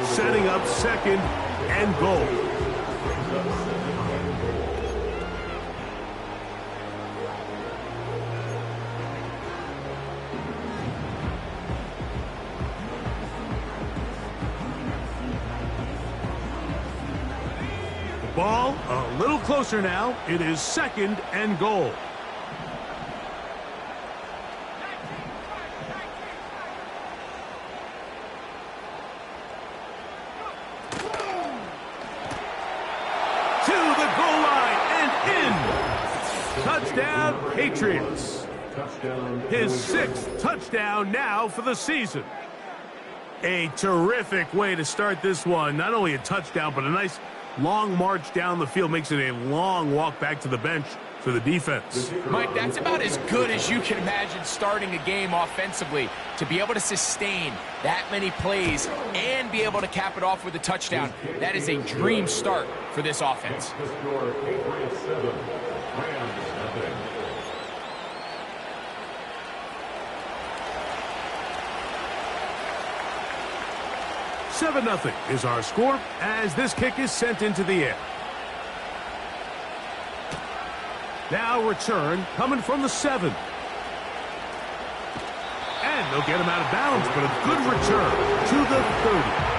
setting up second and goal. Ball a little closer now. It is second and goal. To the goal line and in. Touchdown, Patriots. His 6th touchdown now for the season. A terrific way to start this one. Not only a touchdown, but a nice long march down the field. Makes it a long walk back to the bench for the defense. Mike, that's about as good as you can imagine starting a game offensively. To be able to sustain that many plays and be able to cap it off with a touchdown, that is a dream start for this offense. Seven 0 is our score as this kick is sent into the air. Now return coming from the 7. And they'll get him out of bounds, but a good return to the 30.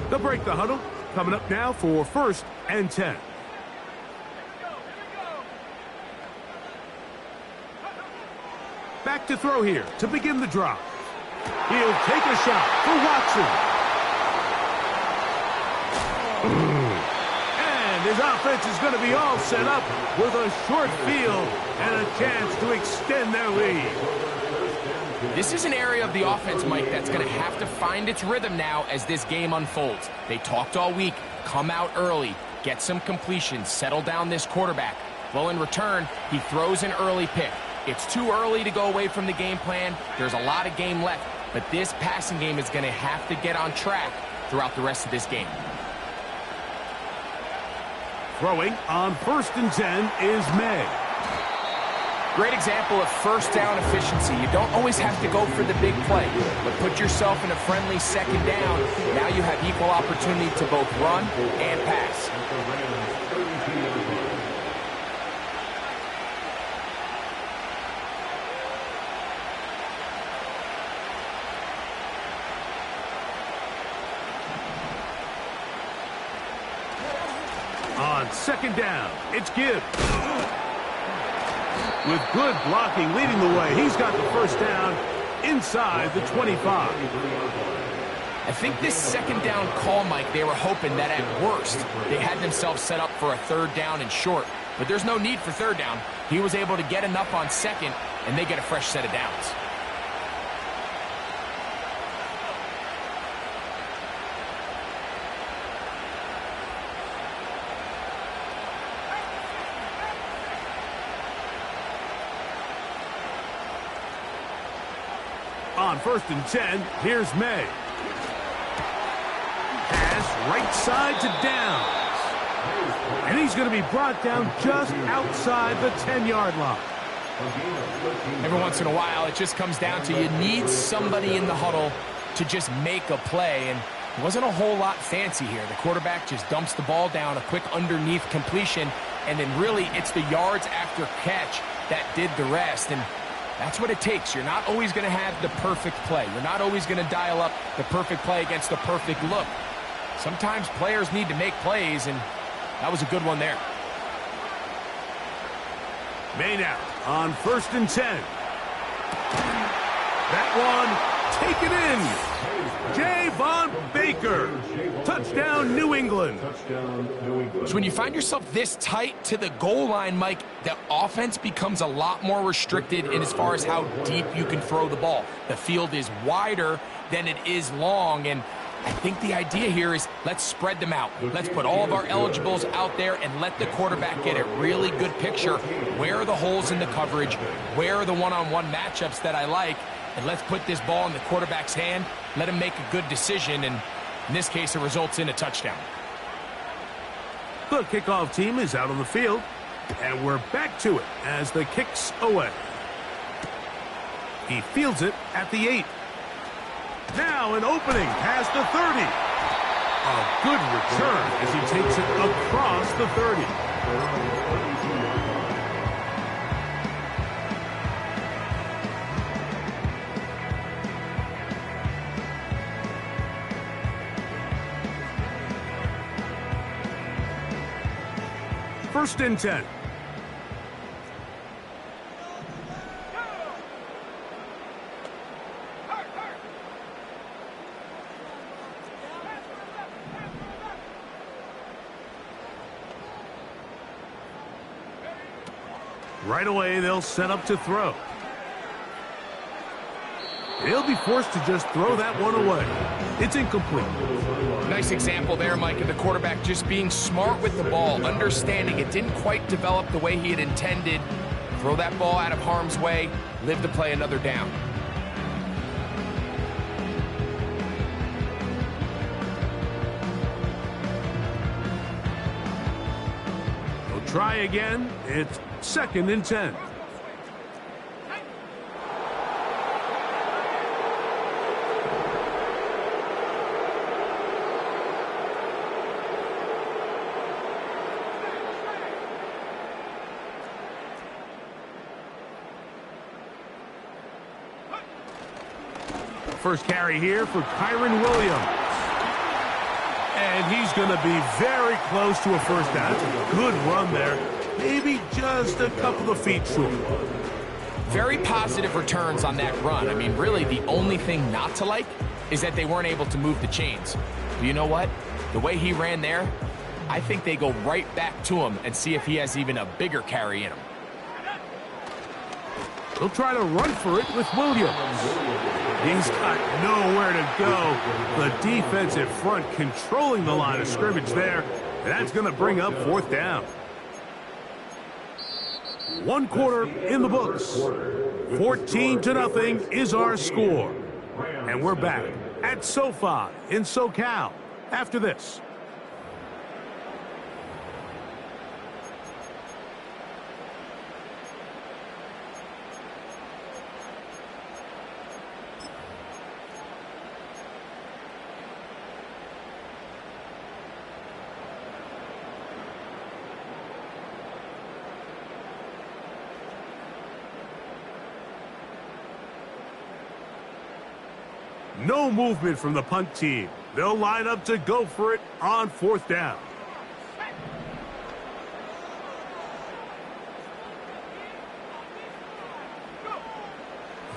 They'll break the huddle. Coming up now for 1st and 10. Back to throw here to begin the drive. He'll take a shot for Watson. And his offense is going to be all set up with a short field and a chance to extend their lead. This is an area of the offense, Mike, that's going to have to find its rhythm now as this game unfolds. They talked all week, come out early, get some completions, settle down this quarterback. Well, in return, he throws an early pick. It's too early to go away from the game plan. There's a lot of game left, but this passing game is going to have to get on track throughout the rest of this game. Throwing on 1st and 10 is May. Great example of first down efficiency. You don't always have to go for the big play, but put yourself in a friendly second down. Now you have equal opportunity to both run and pass. On 2nd down, it's Gibbs. With good blocking leading the way, he's got the first down inside the 25. I think this 2nd down call, Mike, they were hoping that at worst they had themselves set up for a 3rd down and short. But there's no need for 3rd down. He was able to get enough on 2nd, and they get a fresh set of downs. On 1st and 10, here's May. Pass right side to Downs. And he's going to be brought down just outside the 10-yard line. Every once in a while, it just comes down to you need somebody in the huddle to just make a play. And it wasn't a whole lot fancy here. The quarterback just dumps the ball down, a quick underneath completion, and then really it's the yards after catch that did the rest. And that's what it takes. You're not always going to have the perfect play. You're not always going to dial up the perfect play against the perfect look. Sometimes players need to make plays, and that was a good one there. May now on 1st and 10. That one taken in. Javon Baker. Touchdown, New England. So when you find yourself this tight to the goal line, Mike, the offense becomes a lot more restricted in as far as how deep you can throw the ball. The field is wider than it is long, and I think the idea here is let's spread them out. Let's put all of our eligibles out there and let the quarterback get a really good picture. Where are the holes in the coverage? Where are the one-on-one matchups that I like? And let's put this ball in the quarterback's hand, let him make a good decision, and In this case, it results in a touchdown. The kickoff team is out on the field, and we're back to it as the kick's away. He fields it at the 8. Now an opening past the 30. A good return as he takes it across the 30. First and 10. Right away, they'll set up to throw. He'll be forced to just throw that one away. It's incomplete. Nice example there, Mike, of the quarterback just being smart with the ball, understanding it didn't quite develop the way he had intended. Throw that ball out of harm's way, live to play another down. They'll try again. It's second and 10. First carry here for Kyron Williams. And he's going to be very close to a first down. Good run there. Maybe just a couple of feet short. Very positive returns on that run. I mean, really, the only thing not to like is that they weren't able to move the chains. But you know what? The way he ran there, I think they go right back to him and see if he has even a bigger carry in him. They'll try to run for it with Williams. He's got nowhere to go. The defensive front controlling the line of scrimmage there. That's going to bring up fourth down. 1 quarter in the books. 14-0 is our score. And we're back at SoFi in SoCal after this. No movement from the punt team. They'll line up to go for it on fourth down.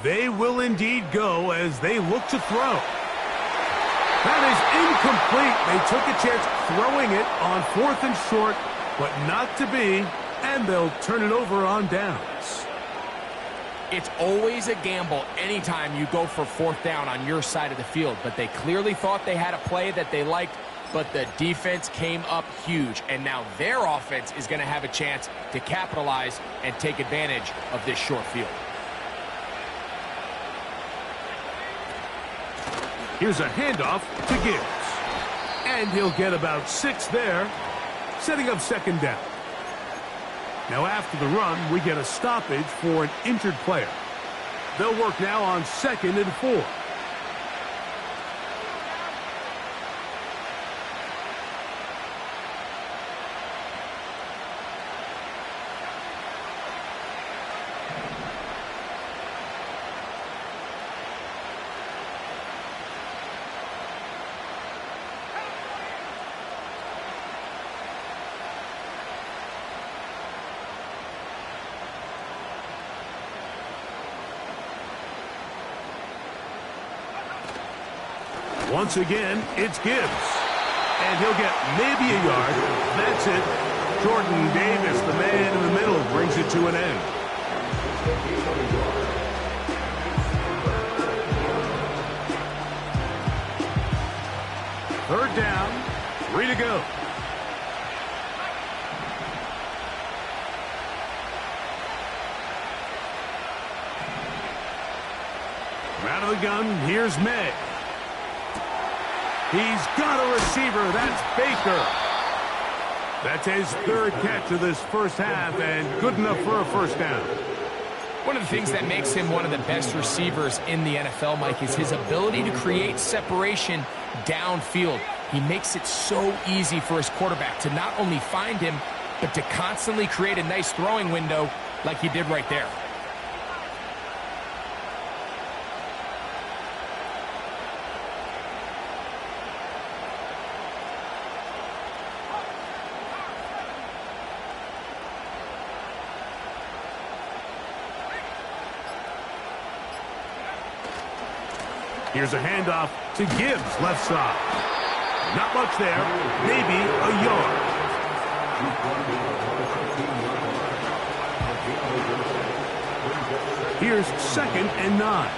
They will indeed go as they look to throw. That is incomplete. They took a chance throwing it on 4th and short, but not to be, and they'll turn it over on downs. It's always a gamble anytime you go for fourth down on your side of the field, but they clearly thought they had a play that they liked, but the defense came up huge, and now their offense is going to have a chance to capitalize and take advantage of this short field. Here's a handoff to Gibbs, and he'll get about 6 there, setting up second down. Now after the run, we get a stoppage for an injured player. They'll work now on 2nd and 4. Once again, it's Gibbs. And he'll get maybe a yard. That's it. Jordan Davis, the man in the middle, brings it to an end. Third down, 3 to go. Out of the gun, here's May. He's got a receiver. That's Baker. That's his third catch of this first half, and good enough for a first down. One of the things that makes him one of the best receivers in the NFL, Mike, is his ability to create separation downfield. He makes it so easy for his quarterback to not only find him, but to constantly create a nice throwing window like he did right there. Here's a handoff to Gibbs, left side. Not much there, maybe a yard. Here's 2nd and 9.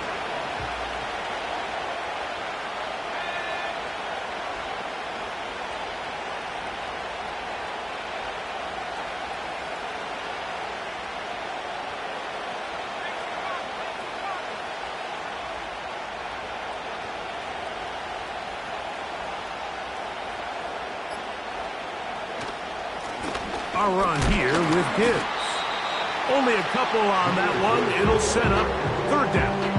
A run here with Gibbs. Only a couple on that one. It'll set up 3rd down.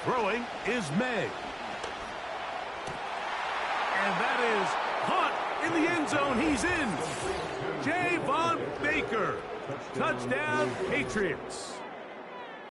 Throwing is May. And that is caught in the end zone. He's in. Javon Baker. Touchdown, Patriots.